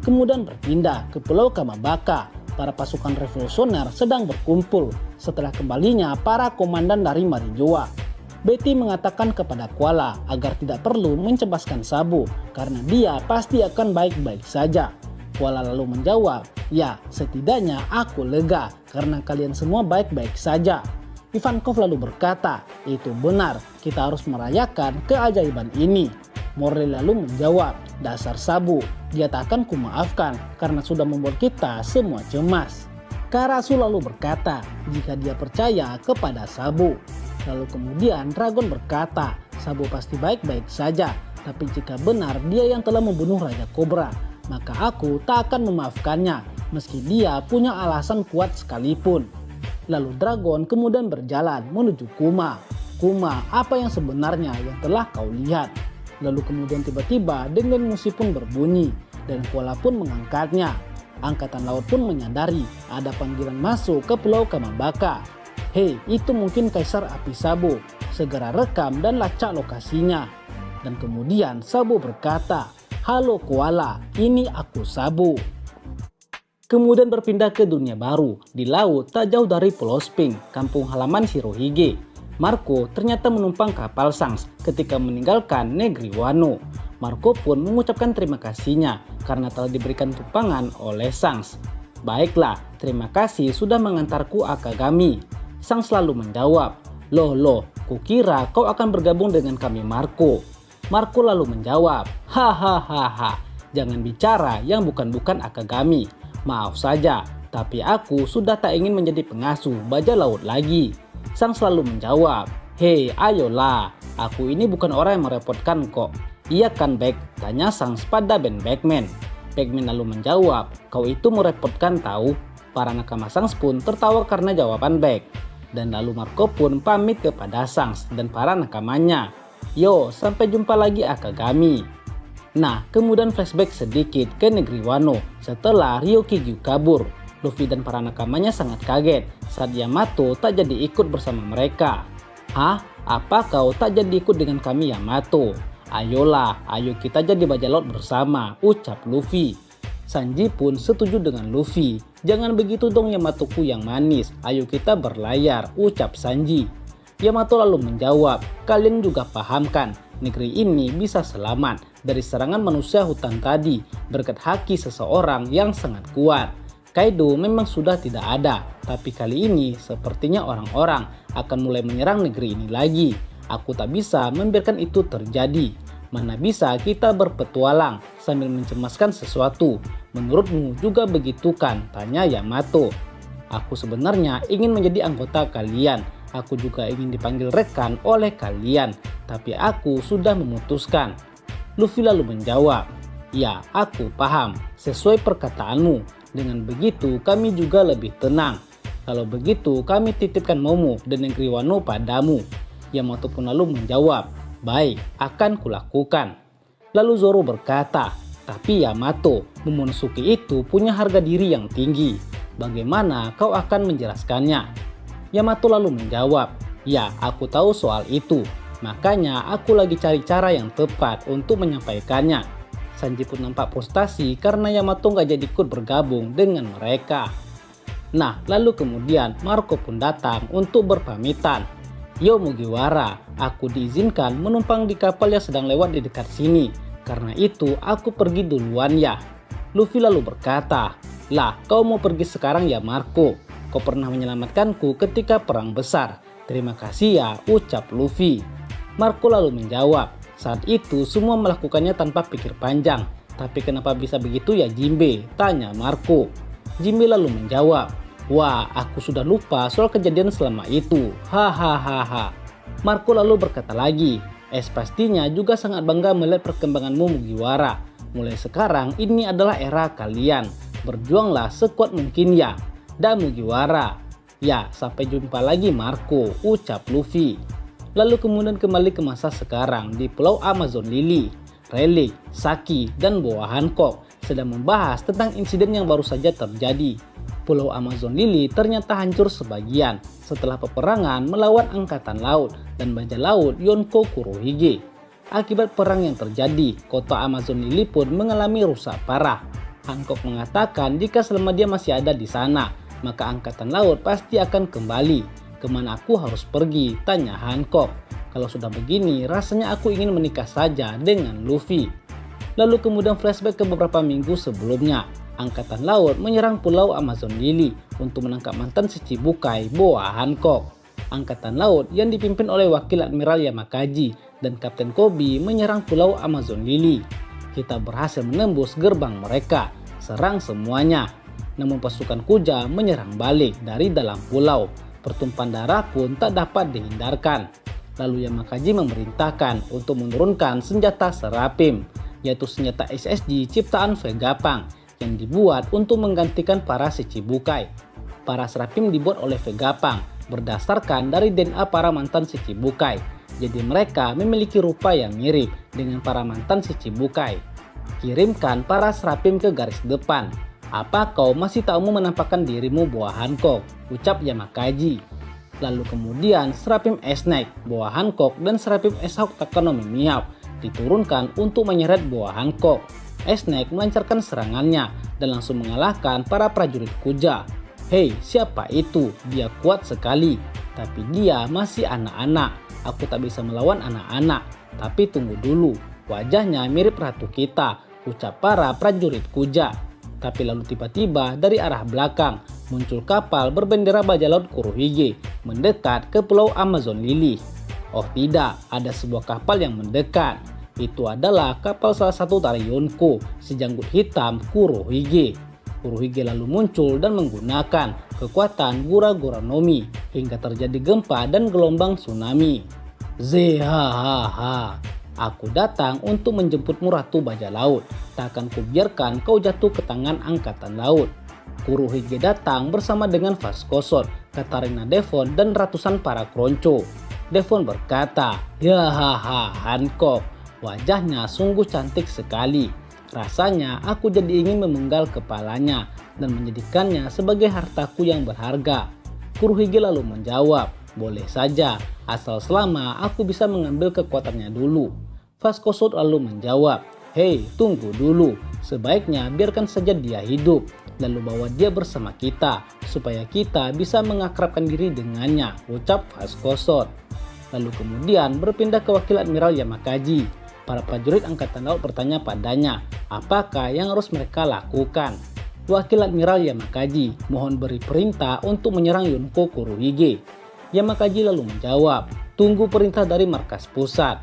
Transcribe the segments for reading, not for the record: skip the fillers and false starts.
kemudian berpindah ke Pulau Kamabaka. Para pasukan revolusioner sedang berkumpul setelah kembalinya para komandan dari Marijoa. Betty mengatakan kepada Kuala agar tidak perlu mencebaskan Sabu karena dia pasti akan baik-baik saja. Kuala lalu menjawab, "Ya, setidaknya aku lega karena kalian semua baik-baik saja." Ivankov lalu berkata, "Itu benar, kita harus merayakan keajaiban ini." Morley lalu menjawab, "Dasar Sabu, dia tak akan kumaafkan karena sudah membuat kita semua cemas." Karasu lalu berkata jika dia percaya kepada Sabu. Lalu kemudian Dragon berkata, "Sabu pasti baik-baik saja, tapi jika benar dia yang telah membunuh Raja Kobra, maka aku tak akan memaafkannya meski dia punya alasan kuat sekalipun." Lalu Dragon kemudian berjalan menuju Kuma. "Kuma, apa yang sebenarnya yang telah kau lihat?" Lalu kemudian tiba-tiba dengan musik pun berbunyi dan Kuala pun mengangkatnya. Angkatan laut pun menyadari ada panggilan masuk ke Pulau Kamabaka. "Hei, itu mungkin Kaisar Api Sabu. Segera rekam dan lacak lokasinya." Dan kemudian Sabu berkata, "Halo Kuala, ini aku Sabu." Kemudian berpindah ke dunia baru di laut tak jauh dari Pulau Sphinx, kampung halaman Shirohige. Marco ternyata menumpang kapal Shanks ketika meninggalkan negeri Wano. Marco pun mengucapkan terima kasihnya karena telah diberikan tumpangan oleh Shanks. "Baiklah, terima kasih sudah mengantarku Akagami." Shanks selalu menjawab, Loh, kukira kau akan bergabung dengan kami Marco." Marco lalu menjawab, "Hahaha, jangan bicara yang bukan-bukan Akagami. Maaf saja, tapi aku sudah tak ingin menjadi pengasuh bajak laut lagi." Shanks selalu menjawab, "Hei, ayolah, aku ini bukan orang yang merepotkan kok." "Iya kan, Beck?" tanya Shanks pada Ben Beckman. Beckman lalu menjawab, "Kau itu merepotkan tahu." Para nakama Shanks pun tertawa karena jawaban Beck. Dan lalu Marco pun pamit kepada Shanks dan para nakamanya. "Yo, sampai jumpa lagi Akagami." Nah, kemudian flashback sedikit ke negeri Wano setelah Ryukyu kabur. Luffy dan para nakamanya sangat kaget saat Yamato tak jadi ikut bersama mereka. "Hah? Apa kau tak jadi ikut dengan kami Yamato? Ayolah, ayo kita jadi bajak laut bersama," ucap Luffy. Sanji pun setuju dengan Luffy. "Jangan begitu dong Yamatoku yang manis, ayo kita berlayar," ucap Sanji. Yamato lalu menjawab, "Kalian juga paham kan, negeri ini bisa selamat dari serangan manusia hutan tadi berkat haki seseorang yang sangat kuat. Kaido memang sudah tidak ada, tapi kali ini sepertinya orang-orang akan mulai menyerang negeri ini lagi. Aku tak bisa membiarkan itu terjadi. Mana bisa kita berpetualang sambil mencemaskan sesuatu. Menurutmu juga begitu kan?" tanya Yamato. "Aku sebenarnya ingin menjadi anggota kalian. Aku juga ingin dipanggil rekan oleh kalian, tapi aku sudah memutuskan." Luffy lalu menjawab, "Ya, aku paham. Sesuai perkataanmu. Dengan begitu kami juga lebih tenang. Kalau begitu kami titipkan Momo dan negeri Wano padamu." Yamato pun lalu menjawab, "Baik, akan kulakukan." Lalu Zoro berkata, "Tapi Yamato, Momonosuke itu punya harga diri yang tinggi. Bagaimana kau akan menjelaskannya?" Yamato lalu menjawab, "Ya, aku tahu soal itu. Makanya aku lagi cari cara yang tepat untuk menyampaikannya." Sanji pun nampak frustasi karena Yamato gak jadi ikut bergabung dengan mereka. Nah, lalu kemudian Marco pun datang untuk berpamitan. "Yo Mugiwara, aku diizinkan menumpang di kapal yang sedang lewat di dekat sini. Karena itu aku pergi duluan ya." Luffy lalu berkata, "Lah, kau mau pergi sekarang ya Marco? Kau pernah menyelamatkanku ketika perang besar. Terima kasih ya," ucap Luffy. Marco lalu menjawab, "Saat itu semua melakukannya tanpa pikir panjang. Tapi kenapa bisa begitu ya Jinbe?" tanya Marco. Jinbe lalu menjawab, "Wah, aku sudah lupa soal kejadian selama itu. Hahaha." Marco lalu berkata lagi, pastinya juga sangat bangga melihat perkembanganmu Mugiwara. Mulai sekarang ini adalah era kalian. Berjuanglah sekuat mungkin ya. Dan Mugiwara." "Ya, sampai jumpa lagi Marco," ucap Luffy. Lalu kemudian kembali ke masa sekarang di Pulau Amazon Lily. Rayleigh, Saki, dan Boa Hancock sedang membahas tentang insiden yang baru saja terjadi. Pulau Amazon Lily ternyata hancur sebagian setelah peperangan melawan Angkatan Laut dan bajak laut Yonko Kurohige. Akibat perang yang terjadi, kota Amazon Lily pun mengalami rusak parah. Hancock mengatakan jika selama dia masih ada di sana, maka Angkatan Laut pasti akan kembali. Kemana aku harus pergi? Tanya Hancock. Kalau sudah begini, rasanya aku ingin menikah saja dengan Luffy. Lalu kemudian flashback ke beberapa minggu sebelumnya. Angkatan Laut menyerang Pulau Amazon Lily untuk menangkap mantan Shichibukai Boa Hancock. Angkatan Laut yang dipimpin oleh Wakil Admiral Yamakaji dan Kapten Koby menyerang Pulau Amazon Lily. Kita berhasil menembus gerbang mereka, serang semuanya. Namun pasukan Kuja menyerang balik dari dalam pulau. Pertumpahan darah pun tak dapat dihindarkan. Lalu Yamakaji memerintahkan untuk menurunkan senjata Serapim, yaitu senjata SSG ciptaan Vegapunk yang dibuat untuk menggantikan para Shichibukai. Para Serapim dibuat oleh Vegapunk berdasarkan dari DNA para mantan Shichibukai. Jadi mereka memiliki rupa yang mirip dengan para mantan Shichibukai. Kirimkan para Serapim ke garis depan. Apa kau masih tak mau menampakkan dirimu Boa Hancock? Ucap Yamakaji. Lalu kemudian Serapim S-Neck, Boa Hancock dan Serapim S-Hawk Takano Mihawk diturunkan untuk menyeret Boa Hancock. S-Neck melancarkan serangannya dan langsung mengalahkan para prajurit Kuja. Hei, siapa itu? Dia kuat sekali. Tapi dia masih anak-anak. Aku tak bisa melawan anak-anak. Tapi tunggu dulu, wajahnya mirip ratu kita, ucap para prajurit Kuja. Tapi lalu tiba-tiba dari arah belakang muncul kapal berbendera bajak laut Kurohige mendekat ke Pulau Amazon Lily. Oh tidak, ada sebuah kapal yang mendekat. Itu adalah kapal salah satu dari Yonko, si janggut hitam Kurohige. Kurohige lalu muncul dan menggunakan kekuatan Gura-Gura Nomi hingga terjadi gempa dan gelombang tsunami. Zehahaha, aku datang untuk menjemputmu Ratu Bajak Laut. Tak akan kubiarkan kau jatuh ke tangan Angkatan Laut. Kurohige datang bersama dengan Vascoson, Katarina Devon dan ratusan para kronco. Devon berkata, "Yahaha, Hancock, wajahnya sungguh cantik sekali. Rasanya aku jadi ingin memenggal kepalanya dan menjadikannya sebagai hartaku yang berharga." Kurohige lalu menjawab, "Boleh saja, asal selama aku bisa mengambil kekuatannya dulu." Vascoson lalu menjawab, "Hei, tunggu dulu. Sebaiknya biarkan saja dia hidup, lalu bawa dia bersama kita, supaya kita bisa mengakrabkan diri dengannya," ucap Vascoson. Lalu kemudian berpindah ke Wakil Admiral Yamakaji. Para prajurit Angkatan Laut bertanya padanya, apakah yang harus mereka lakukan. Wakil Admiral Yamakaji mohon beri perintah untuk menyerang Yonko Kurohige. Yamakaji lalu menjawab, "Tunggu perintah dari markas pusat."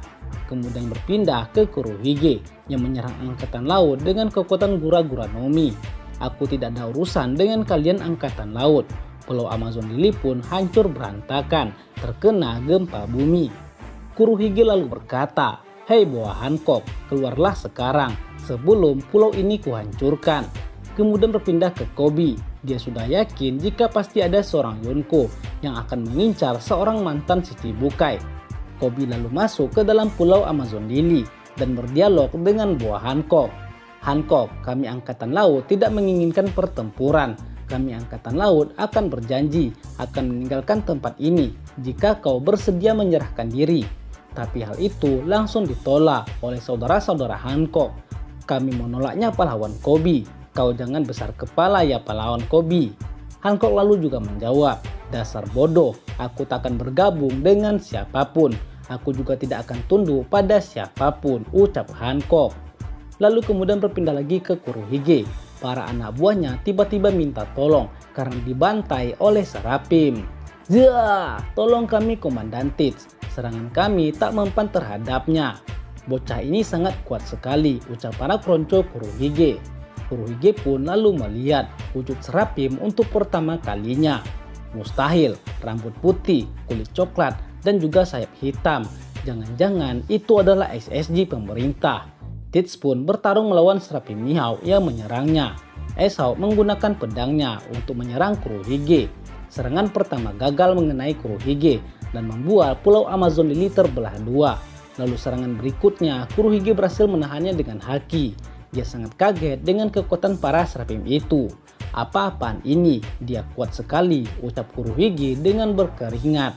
Kemudian berpindah ke Kurohige yang menyerang Angkatan Laut dengan kekuatan Gura-Gura Nomi. "Aku tidak ada urusan dengan kalian Angkatan Laut." Pulau Amazon Lily pun hancur berantakan, terkena gempa bumi. Kurohige lalu berkata, "Hei Boa Hancock, keluarlah sekarang sebelum pulau ini kuhancurkan." Kemudian berpindah ke Koby. Dia sudah yakin jika pasti ada seorang Yonko yang akan mengincar seorang mantan Shichibukai. Koby lalu masuk ke dalam Pulau Amazon Lily dan berdialog dengan Boa Hancock. "Hancock, kami Angkatan Laut tidak menginginkan pertempuran. Kami Angkatan Laut akan berjanji akan meninggalkan tempat ini jika kau bersedia menyerahkan diri." Tapi hal itu langsung ditolak oleh saudara-saudara Hancock. "Kami menolaknya pahlawan Koby. Kau jangan besar kepala ya pahlawan Koby." Hancock lalu juga menjawab, "Dasar bodoh, aku tak akan bergabung dengan siapapun. Aku juga tidak akan tunduk pada siapapun," ucap Hancock. Lalu kemudian berpindah lagi ke Kurohige. Para anak buahnya tiba-tiba minta tolong karena dibantai oleh Serapim. "Zah, tolong kami Komandan Tits. Serangan kami tak mempan terhadapnya. Bocah ini sangat kuat sekali," ucap para kronco Kurohige. Kurohige pun lalu melihat wujud Serapim untuk pertama kalinya. Mustahil, rambut putih, kulit coklat, dan juga sayap hitam. Jangan-jangan itu adalah SSG pemerintah. Tits pun bertarung melawan Serapim Mihawk yang menyerangnya. S-Hawk menggunakan pedangnya untuk menyerang Kurohige. Serangan pertama gagal mengenai Kurohige dan membuat Pulau Amazon Lily terbelah dua. Lalu serangan berikutnya Kurohige berhasil menahannya dengan haki. Dia sangat kaget dengan kekuatan para Serapim itu. "Apa-apaan ini? Dia kuat sekali," ucap Kurohige dengan berkeringat.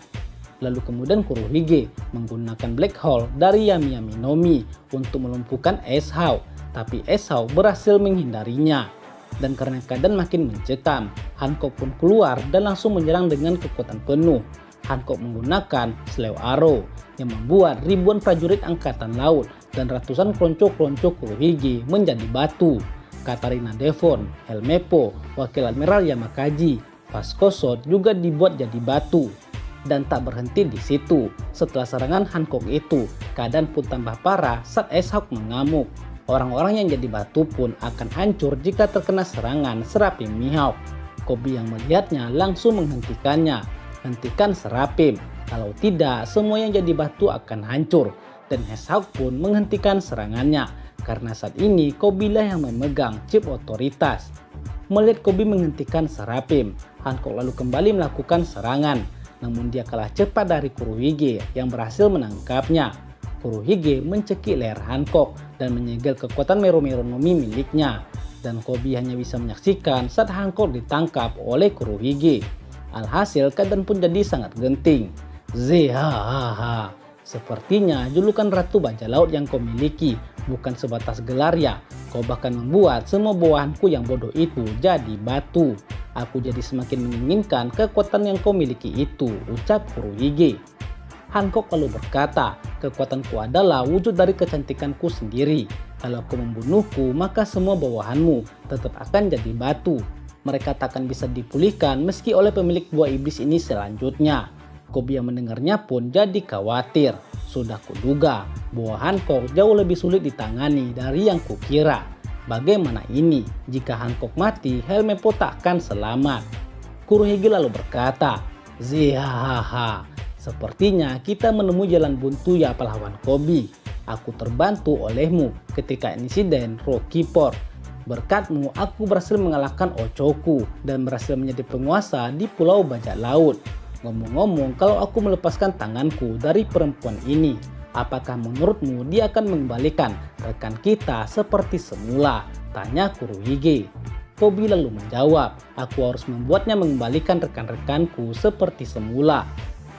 Lalu kemudian Kurohige menggunakan Black Hole dari Yami Yami Nomi untuk melumpuhkan S-Hawk. Tapi S-Hawk berhasil menghindarinya. Dan karena keadaan makin mencekam, Hancock pun keluar dan langsung menyerang dengan kekuatan penuh. Hancock menggunakan Slew Arrow yang membuat ribuan prajurit angkatan laut dan ratusan kelonco-kelonco Kurohige menjadi batu. Katarina Devon, Helmeppo, Wakil Admiral Yamakaji, Vasco Shot juga dibuat jadi batu. Dan tak berhenti di situ. Setelah serangan Hancock itu, keadaan pun tambah parah saat Ice Hawk mengamuk. Orang-orang yang jadi batu pun akan hancur jika terkena serangan Serapim Mihawk. Koby yang melihatnya langsung menghentikannya. Hentikan Serapim, kalau tidak semua yang jadi batu akan hancur. Dan Ice Hawk pun menghentikan serangannya, karena saat ini Koby lah yang memegang chip otoritas. Melihat Koby menghentikan Serapim, Hancock lalu kembali melakukan serangan. Namun dia kalah cepat dari Kurohige yang berhasil menangkapnya. Kurohige mencekik leher Hancock dan menyegel kekuatan Meru-Meru no Mi miliknya. Dan Koby hanya bisa menyaksikan saat Hancock ditangkap oleh Kurohige. Alhasil keadaan pun jadi sangat genting. Zehahaha. Sepertinya julukan Ratu Bajak Laut yang kau miliki bukan sebatas gelar ya. Kau bahkan membuat semua bawahanku yang bodoh itu jadi batu. Aku jadi semakin menginginkan kekuatan yang kau miliki itu, ucap Kurohige. Hancock lalu berkata, kekuatanku adalah wujud dari kecantikanku sendiri. Kalau kau membunuhku, maka semua bawahanmu tetap akan jadi batu. Mereka takkan bisa dipulihkan meski oleh pemilik buah iblis ini selanjutnya. Koby yang mendengarnya pun jadi khawatir. Sudah kuduga bahwa Hancock jauh lebih sulit ditangani dari yang kukira. Bagaimana ini? Jika Hancock mati, Helmeppo tak akan selamat. Kurohige lalu berkata, Zihahaha. Sepertinya kita menemui jalan buntu ya pahlawan Koby. Aku terbantu olehmu ketika insiden Rocky Port. Berkatmu aku berhasil mengalahkan Ochoku dan berhasil menjadi penguasa di Pulau Bajak Laut. Ngomong-ngomong, kalau aku melepaskan tanganku dari perempuan ini, apakah menurutmu dia akan mengembalikan rekan kita seperti semula? Tanya Kurohige. Koby lalu menjawab, aku harus membuatnya mengembalikan rekan-rekanku seperti semula.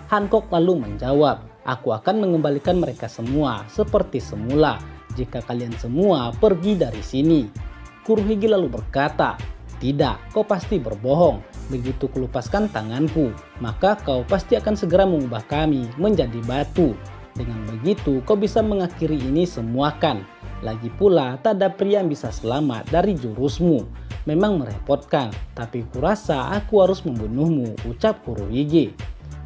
Hancock lalu menjawab, aku akan mengembalikan mereka semua seperti semula jika kalian semua pergi dari sini. Kurohige lalu berkata, tidak, kau pasti berbohong. Begitu kulupaskan tanganku, maka kau pasti akan segera mengubah kami menjadi batu. Dengan begitu kau bisa mengakhiri ini semua kan? Lagi pula tak ada pria yang bisa selamat dari jurusmu. Memang merepotkan, tapi kurasa aku harus membunuhmu, ucap Kurohige.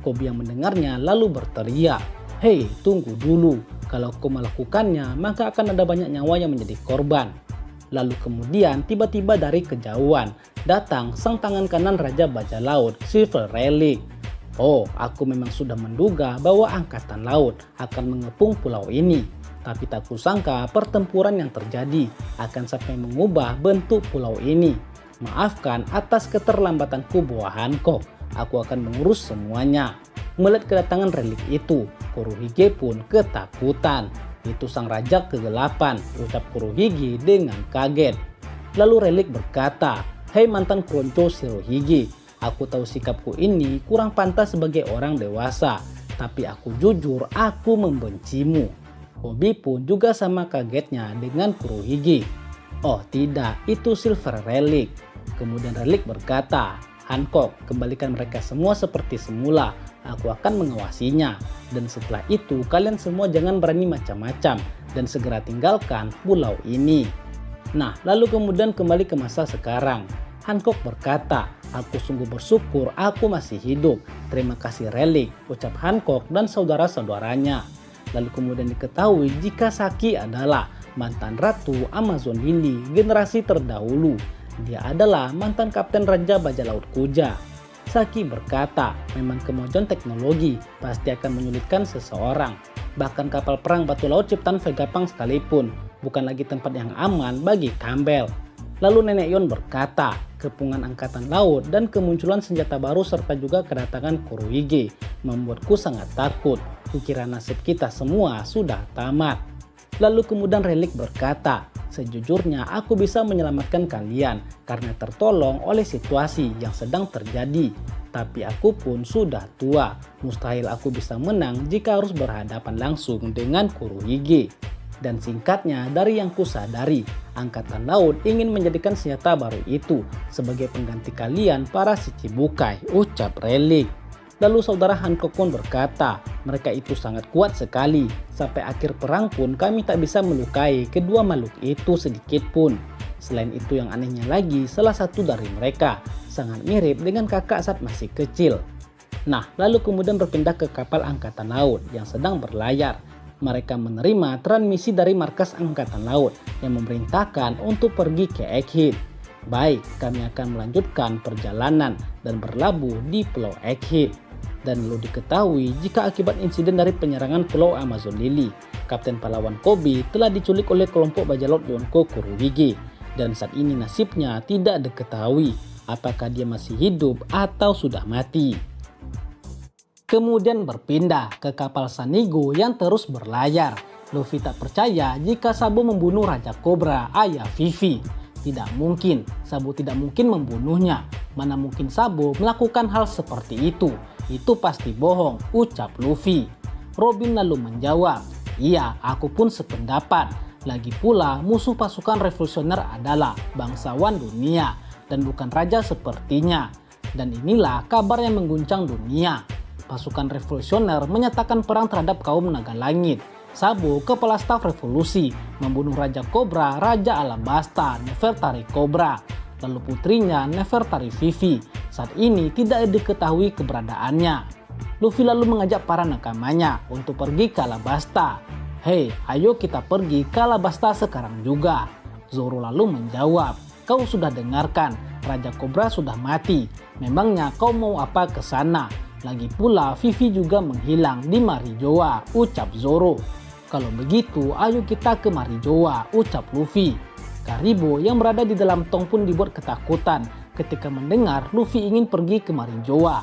Koby yang mendengarnya lalu berteriak, hei tunggu dulu, kalau kau melakukannya maka akan ada banyak nyawa yang menjadi korban. Lalu kemudian tiba-tiba dari kejauhan datang sang tangan kanan Raja Bajak Laut, Silver Relic. Oh, aku memang sudah menduga bahwa angkatan laut akan mengepung pulau ini. Tapi tak kusangka pertempuran yang terjadi akan sampai mengubah bentuk pulau ini. Maafkan atas keterlambatanku buah Hancock. Aku akan mengurus semuanya. Melihat kedatangan relik itu, Kurohige pun ketakutan. Itu sang raja kegelapan, ucap Kurohige dengan kaget. Lalu relik berkata, hei mantan Kronco Shirohige, aku tahu sikapku ini kurang pantas sebagai orang dewasa. Tapi aku jujur, aku membencimu. Koby pun juga sama kagetnya dengan Kurohige. Oh tidak, itu Silver Relic. Kemudian relik berkata, Hancock, kembalikan mereka semua seperti semula. Aku akan mengawasinya. Dan setelah itu kalian semua jangan berani macam-macam dan segera tinggalkan pulau ini. Nah, lalu kemudian kembali ke masa sekarang. Hancock berkata, aku sungguh bersyukur aku masih hidup. Terima kasih relik, ucap Hancock dan saudara-saudaranya. Lalu kemudian diketahui jika Saki adalah mantan Ratu Amazon Lily generasi terdahulu. Dia adalah mantan Kapten Raja Bajak Laut Kuja. Saki berkata, memang kemajuan teknologi pasti akan menyulitkan seseorang. Bahkan kapal perang batu laut ciptaan Vegapunk sekalipun bukan lagi tempat yang aman bagi Campbell. Lalu Nenek Yon berkata, kepungan angkatan laut dan kemunculan senjata baru serta juga kedatangan Kurohige membuatku sangat takut. Kukira nasib kita semua sudah tamat. Lalu kemudian relik berkata, sejujurnya aku bisa menyelamatkan kalian karena tertolong oleh situasi yang sedang terjadi. Tapi aku pun sudah tua. Mustahil aku bisa menang jika harus berhadapan langsung dengan Kurohige. Dan singkatnya, dari yang kusadari, Angkatan Laut ingin menjadikan senjata baru itu sebagai pengganti kalian para Shichibukai, ucap Relic. Lalu saudara Hancock pun berkata, mereka itu sangat kuat sekali. Sampai akhir perang pun kami tak bisa melukai kedua makhluk itu sedikit pun. Selain itu yang anehnya lagi, salah satu dari mereka sangat mirip dengan kakak saat masih kecil. Nah, lalu kemudian berpindah ke kapal Angkatan Laut yang sedang berlayar. Mereka menerima transmisi dari markas Angkatan Laut yang memerintahkan untuk pergi ke Egghead. Baik, kami akan melanjutkan perjalanan dan berlabuh di Pulau Egghead. Dan lalu diketahui jika akibat insiden dari penyerangan Pulau Amazon Lily, Kapten Pahlawan Kobe telah diculik oleh kelompok bajak laut Yonko Kurohige. Dan saat ini nasibnya tidak diketahui apakah dia masih hidup atau sudah mati. Kemudian berpindah ke kapal Sanigo yang terus berlayar. Luffy tak percaya jika Sabo membunuh Raja Cobra, ayah Vivi. Tidak mungkin, Sabo tidak mungkin membunuhnya. Mana mungkin Sabo melakukan hal seperti itu? Itu pasti bohong, ucap Luffy. Robin lalu menjawab, iya, aku pun sependapat. Lagi pula musuh pasukan revolusioner adalah bangsawan dunia dan bukan raja sepertinya. Dan inilah kabar yang mengguncang dunia. Pasukan revolusioner menyatakan perang terhadap kaum naga langit. Sabo, kepala staf revolusi, membunuh Raja Cobra, Raja Alabasta, Nefertari Cobra, lalu putrinya Nefertari Vivi. Saat ini tidak diketahui keberadaannya. Luffy lalu mengajak para nakamanya untuk pergi ke Alabasta. Hei, ayo kita pergi ke Alabasta sekarang juga. Zoro lalu menjawab, kau sudah dengarkan, Raja Cobra sudah mati. Memangnya kau mau apa ke sana? Lagi pula Vivi juga menghilang di Marijoa, ucap Zoro. Kalau begitu ayo kita ke Marijoa, ucap Luffy. Karibo yang berada di dalam tong pun dibuat ketakutan ketika mendengar Luffy ingin pergi ke Marijoa.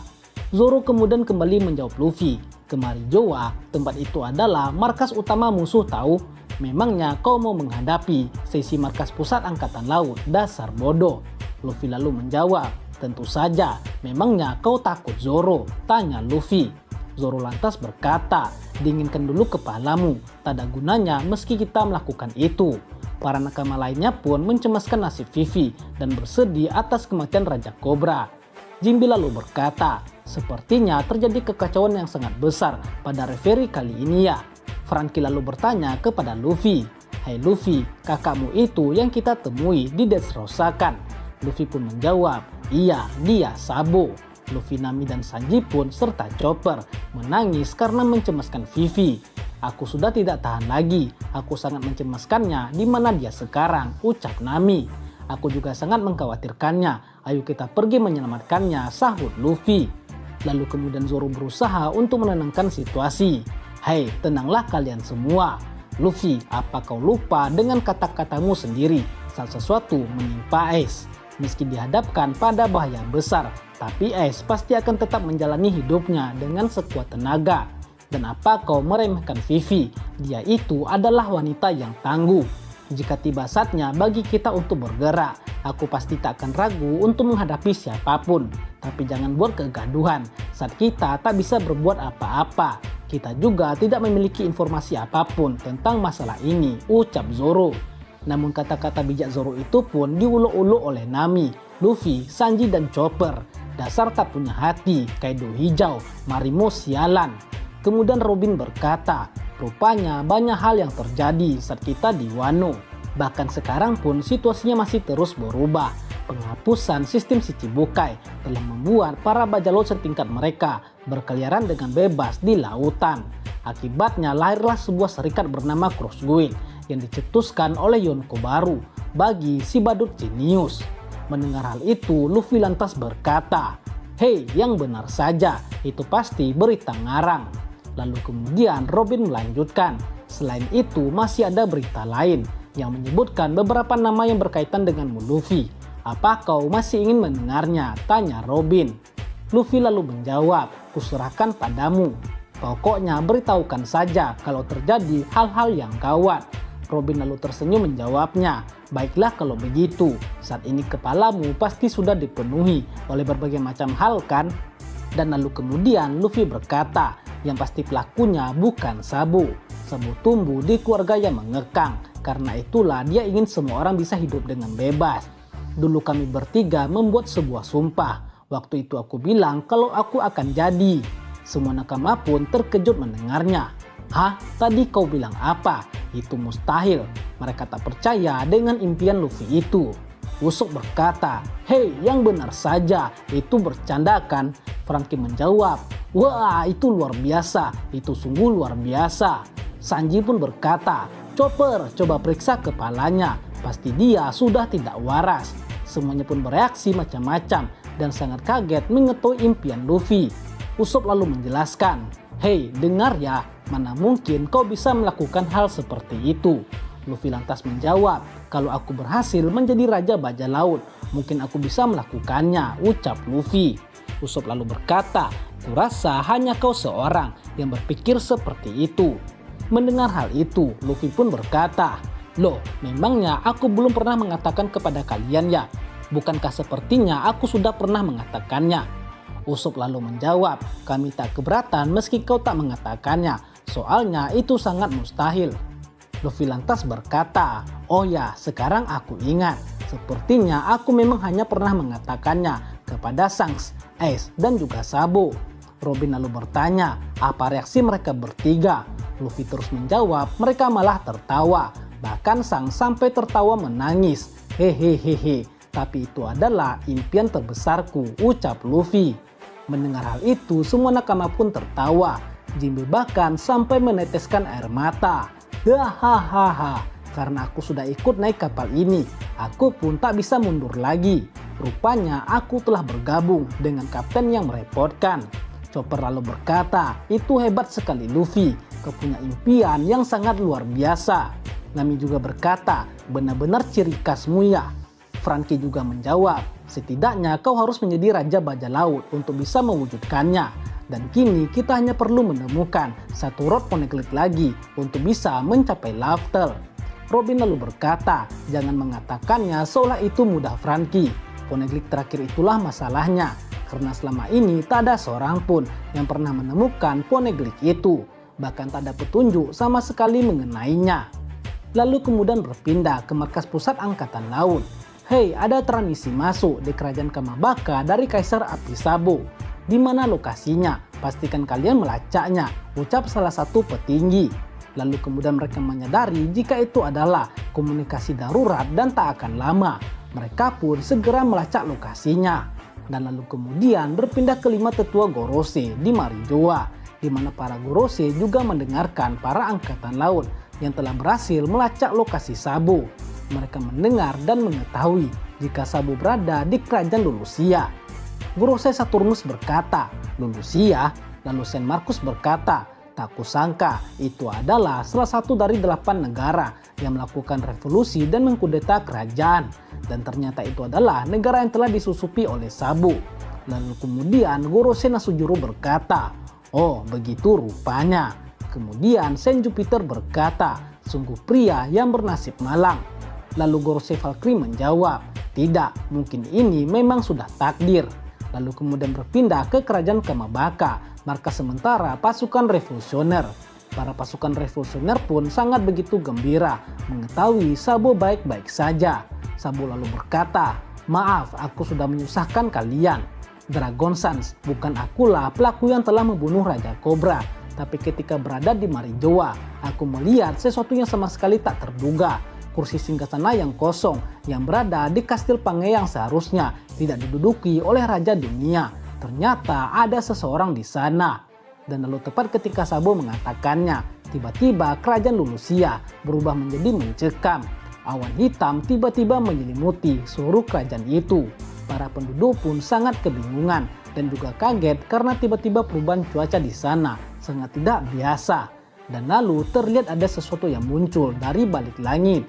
Zoro kemudian kembali menjawab Luffy, ke Marijoa, tempat itu adalah markas utama musuh tahu. Memangnya kau mau menghadapi sesi markas pusat Angkatan Laut, dasar bodoh. Luffy lalu menjawab, tentu saja, memangnya kau takut Zoro? Tanya Luffy. Zoro lantas berkata, dinginkan dulu kepalamu, tak ada gunanya meski kita melakukan itu. Para nakama lainnya pun mencemaskan nasib Vivi dan bersedih atas kematian Raja Cobra. Jinbe lalu berkata, sepertinya terjadi kekacauan yang sangat besar pada referee kali ini ya. Franky lalu bertanya kepada Luffy, hai Luffy, kakakmu itu yang kita temui di Dressrosa kan? Luffy pun menjawab, iya, dia Sabo. Luffy, Nami, dan Sanji pun serta Chopper menangis karena mencemaskan Vivi. Aku sudah tidak tahan lagi, aku sangat mencemaskannya di mana dia sekarang, ucap Nami. Aku juga sangat mengkhawatirkannya, ayo kita pergi menyelamatkannya, sahut Luffy. Lalu kemudian Zoro berusaha untuk menenangkan situasi. Hei, tenanglah kalian semua. Luffy, apa kau lupa dengan kata-katamu sendiri saat sesuatu menimpa Ace? Meski dihadapkan pada bahaya besar, tapi Ace pasti akan tetap menjalani hidupnya dengan sekuat tenaga. Dan apa kau meremehkan Vivi? Dia itu adalah wanita yang tangguh. Jika tiba saatnya bagi kita untuk bergerak, aku pasti tak akan ragu untuk menghadapi siapapun. Tapi jangan buat kegaduhan saat kita tak bisa berbuat apa-apa. Kita juga tidak memiliki informasi apapun tentang masalah ini, ucap Zoro. Namun kata-kata bijak Zoro itu pun diuluk-uluk oleh Nami, Luffy, Sanji, dan Chopper. Dasar tak punya hati, Kaido hijau, Marimo sialan. Kemudian Robin berkata, rupanya banyak hal yang terjadi saat kita di Wano. Bahkan sekarang pun situasinya masih terus berubah. Penghapusan sistem Shichibukai telah membuat para bajak laut setingkat mereka berkeliaran dengan bebas di lautan. Akibatnya lahirlah sebuah serikat bernama Cross Guild yang dicetuskan oleh Yonko baru bagi si badut jenius. Mendengar hal itu, Luffy lantas berkata, hei, yang benar saja, itu pasti berita ngarang. Lalu kemudian Robin melanjutkan, selain itu masih ada berita lain yang menyebutkan beberapa nama yang berkaitan denganmu Luffy. Apa kau masih ingin mendengarnya? Tanya Robin. Luffy lalu menjawab, kuserahkan padamu. Pokoknya beritahukan saja kalau terjadi hal-hal yang gawat. Robin lalu tersenyum menjawabnya, baiklah kalau begitu, saat ini kepalamu pasti sudah dipenuhi oleh berbagai macam hal kan? Dan lalu kemudian Luffy berkata, yang pasti pelakunya bukan Sabo. Sabo tumbuh di keluarga yang mengekang, karena itulah dia ingin semua orang bisa hidup dengan bebas. Dulu kami bertiga membuat sebuah sumpah. Waktu itu aku bilang kalau aku akan jadi. Semua nakama pun terkejut mendengarnya. Hah? Tadi kau bilang apa? Itu mustahil. Mereka tak percaya dengan impian Luffy itu. Usopp berkata, "Hei, yang benar saja, itu bercanda kan?" Franky menjawab, "Wah, itu luar biasa, itu sungguh luar biasa." Sanji pun berkata, "Chopper, coba periksa kepalanya, pasti dia sudah tidak waras." Semuanya pun bereaksi macam-macam dan sangat kaget mengetahui impian Luffy. Usopp lalu menjelaskan, "Hei, dengar ya, mana mungkin kau bisa melakukan hal seperti itu?" Luffy lantas menjawab, "Kalau aku berhasil menjadi Raja Bajak Laut, mungkin aku bisa melakukannya," ucap Luffy. Usopp lalu berkata, "Kurasa hanya kau seorang yang berpikir seperti itu." Mendengar hal itu, Luffy pun berkata, "Loh, memangnya aku belum pernah mengatakan kepada kalian ya? Bukankah sepertinya aku sudah pernah mengatakannya?" Usopp lalu menjawab, "Kami tak keberatan meski kau tak mengatakannya, soalnya itu sangat mustahil." Luffy lantas berkata, "Oh ya, sekarang aku ingat. Sepertinya aku memang hanya pernah mengatakannya kepada Shanks, Ace, dan juga Sabo." Robin lalu bertanya, apa reaksi mereka bertiga? Luffy terus menjawab, mereka malah tertawa. Bahkan Shanks sampai tertawa menangis. "Hehehehe, tapi itu adalah impian terbesarku," ucap Luffy. Mendengar hal itu, semua nakama pun tertawa. Jinbe bahkan sampai meneteskan air mata. "Hahaha, karena aku sudah ikut naik kapal ini, aku pun tak bisa mundur lagi. Rupanya aku telah bergabung dengan kapten yang merepotkan." Chopper lalu berkata, "Itu hebat sekali Luffy, kau punya impian yang sangat luar biasa." Nami juga berkata, "Benar-benar ciri khasmu ya." Franky juga menjawab, "Setidaknya kau harus menjadi Raja Bajak Laut untuk bisa mewujudkannya. Dan kini kita hanya perlu menemukan satu rod poneglyph lagi untuk bisa mencapai Laftel." Robin lalu berkata, "Jangan mengatakannya seolah itu mudah Franky. Poneglyph terakhir itulah masalahnya. Karena selama ini tak ada seorang pun yang pernah menemukan poneglyph itu. Bahkan tak ada petunjuk sama sekali mengenainya." Lalu kemudian berpindah ke markas pusat Angkatan Laut. "Hei, ada transmisi masuk di kerajaan Kamabaka dari Kaisar Api Sabo. Di mana lokasinya? Pastikan kalian melacaknya," ucap salah satu petinggi. Lalu kemudian mereka menyadari jika itu adalah komunikasi darurat dan tak akan lama. Mereka pun segera melacak lokasinya. Dan lalu kemudian berpindah ke 5 tetua Gorosei di Marijoa, di mana para Gorosei juga mendengarkan para angkatan laut yang telah berhasil melacak lokasi Sabo. Mereka mendengar dan mengetahui jika Sabo berada di kerajaan Lulusia. Gorosei Saturnus berkata, "Lulusia?" Lalu Saint Marcus berkata, "Tak kusangka itu adalah salah satu dari 8 negara yang melakukan revolusi dan mengkudeta kerajaan. Dan ternyata itu adalah negara yang telah disusupi oleh Sabo." Lalu kemudian Gorosei Nasujuru berkata, "Oh, begitu rupanya." Kemudian Saint Jupiter berkata, "Sungguh pria yang bernasib malang." Lalu Gorosei Valkyrie menjawab, "Tidak, mungkin ini memang sudah takdir." Lalu kemudian berpindah ke kerajaan Kamabaka, markas sementara pasukan revolusioner. Para pasukan revolusioner pun sangat begitu gembira mengetahui Sabo baik-baik saja. Sabo lalu berkata, "Maaf, aku sudah menyusahkan kalian. Dragon Sans, bukan akulah pelaku yang telah membunuh Raja Cobra. Tapi ketika berada di Marijoa, aku melihat sesuatu yang sama sekali tak terduga. Kursi singgasana yang kosong yang berada di kastil Pange yang seharusnya tidak diduduki oleh Raja Dunia. Ternyata ada seseorang di sana." Dan lalu tepat ketika Sabo mengatakannya, tiba-tiba kerajaan Lulusia berubah menjadi mencekam. Awan hitam tiba-tiba menyelimuti seluruh kerajaan itu. Para penduduk pun sangat kebingungan dan juga kaget karena tiba-tiba perubahan cuaca di sana sangat tidak biasa. Dan lalu terlihat ada sesuatu yang muncul dari balik langit.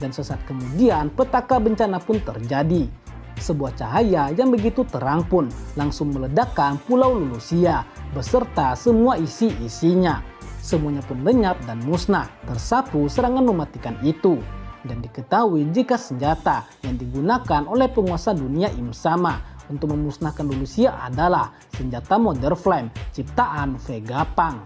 Dan sesaat kemudian petaka bencana pun terjadi. Sebuah cahaya yang begitu terang pun langsung meledakkan Pulau Lulusia beserta semua isi-isinya. Semuanya pun lenyap dan musnah tersapu serangan mematikan itu. Dan diketahui jika senjata yang digunakan oleh penguasa dunia Im-sama untuk memusnahkan Lulusia adalah senjata Mother Flame ciptaan Vegapunk.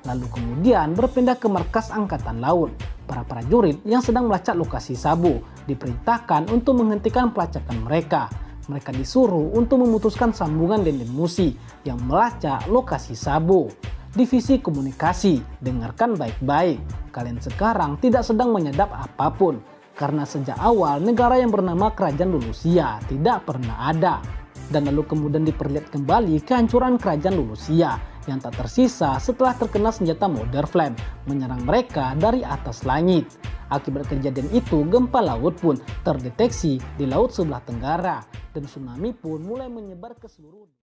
lalu kemudian berpindah ke markas Angkatan Laut. Para prajurit yang sedang melacak lokasi Sabu diperintahkan untuk menghentikan pelacakan mereka. Mereka disuruh untuk memutuskan sambungan Denden Musi yang melacak lokasi Sabu. Divisi komunikasi, dengarkan baik-baik. Kalian sekarang tidak sedang menyadap apapun. Karena sejak awal negara yang bernama Kerajaan Lulusia tidak pernah ada. Dan lalu kemudian diperlihat kembali kehancuran Kerajaan Lulusia yang tak tersisa setelah terkena senjata Mother Flame menyerang mereka dari atas langit. Akibat kejadian itu, gempa laut pun terdeteksi di laut sebelah tenggara dan tsunami pun mulai menyebar ke seluruh